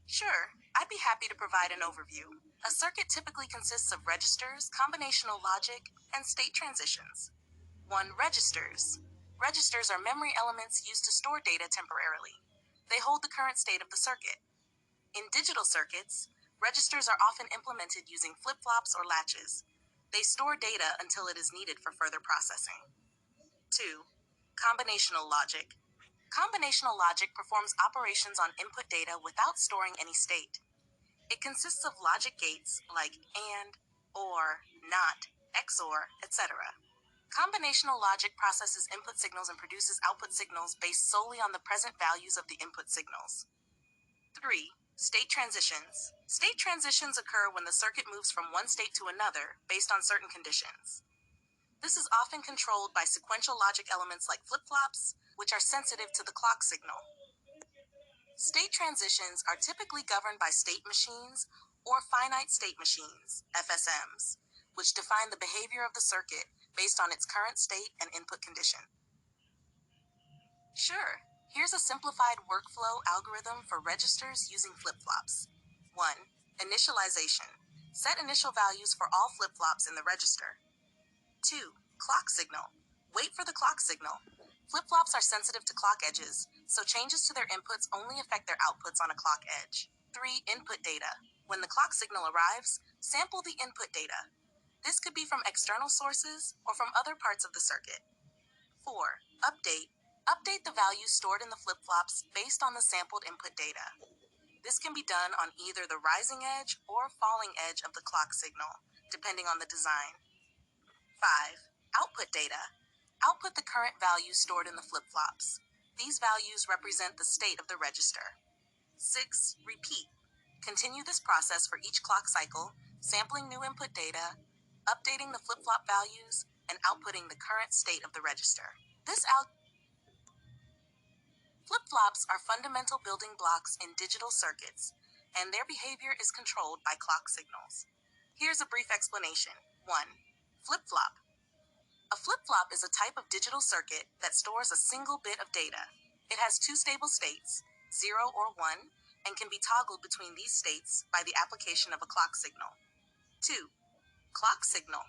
Sure, I'd be happy to provide an overview. A circuit typically consists of registers, combinational logic, and state transitions. 1. Registers. Registers are memory elements used to store data temporarily. They hold the current state of the circuit. In digital circuits, registers are often implemented using flip-flops or latches. They store data until it is needed for further processing. 2. Combinational logic. Combinational logic performs operations on input data without storing any state. It consists of logic gates like AND, OR, NOT, XOR, etc. Combinational logic processes input signals and produces output signals based solely on the present values of the input signals. 3. State transitions. State transitions occur when the circuit moves from one state to another based on certain conditions. This is often controlled by sequential logic elements like flip-flops, which are sensitive to the clock signal. State transitions are typically governed by state machines or finite state machines, FSMs, which define the behavior of the circuit based on its current state and input condition. Sure, here's a simplified workflow algorithm for registers using flip-flops. 1. Initialization. Set initial values for all flip-flops in the register. 2. Clock signal. Wait for the clock signal. Flip-flops are sensitive to clock edges, so changes to their inputs only affect their outputs on a clock edge. 3. Input data. When the clock signal arrives, sample the input data. This could be from external sources or from other parts of the circuit. 4. Update. Update the values stored in the flip-flops based on the sampled input data. This can be done on either the rising edge or falling edge of the clock signal, depending on the design. 5. Output data. Output the current values stored in the flip-flops. These values represent the state of the register. 6. Repeat. Continue this process for each clock cycle, sampling new input data, updating the flip-flop values, and outputting the current state of the register. Flip-flops are fundamental building blocks in digital circuits, and their behavior is controlled by clock signals. Here's a brief explanation. 1. Flip-flop. A flip-flop is a type of digital circuit that stores a single bit of data. It has two stable states, 0 or 1, and can be toggled between these states by the application of a clock signal. 2. Clock signal.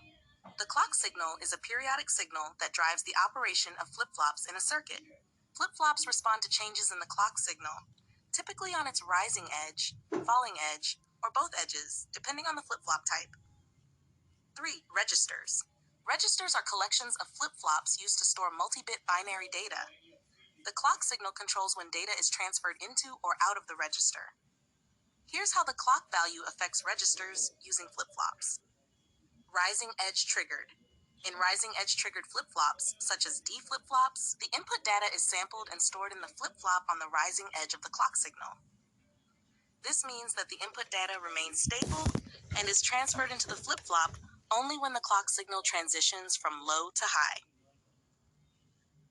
The clock signal is a periodic signal that drives the operation of flip-flops in a circuit. Flip-flops respond to changes in the clock signal, typically on its rising edge, falling edge, or both edges, depending on the flip-flop type. 3. Registers. Registers are collections of flip-flops used to store multi-bit binary data. The clock signal controls when data is transferred into or out of the register. Here's how the clock value affects registers using flip-flops. Rising edge triggered. In rising edge triggered flip-flops, such as D flip-flops, the input data is sampled and stored in the flip-flop on the rising edge of the clock signal. This means that the input data remains stable and is transferred into the flip-flop only when the clock signal transitions from low to high.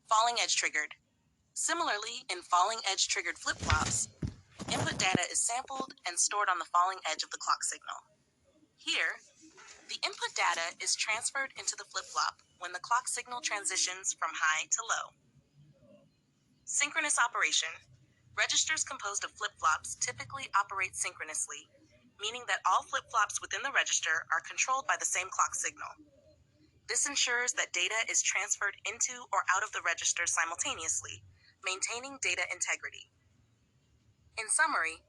Falling edge triggered. Similarly, in falling edge triggered flip-flops, input data is sampled and stored on the falling edge of the clock signal. Here, the input data is transferred into the flip-flop when the clock signal transitions from high to low. Synchronous operation. Registers composed of flip-flops typically operate synchronously, meaning that all flip-flops within the register are controlled by the same clock signal. This ensures that data is transferred into or out of the register simultaneously, maintaining data integrity. In summary,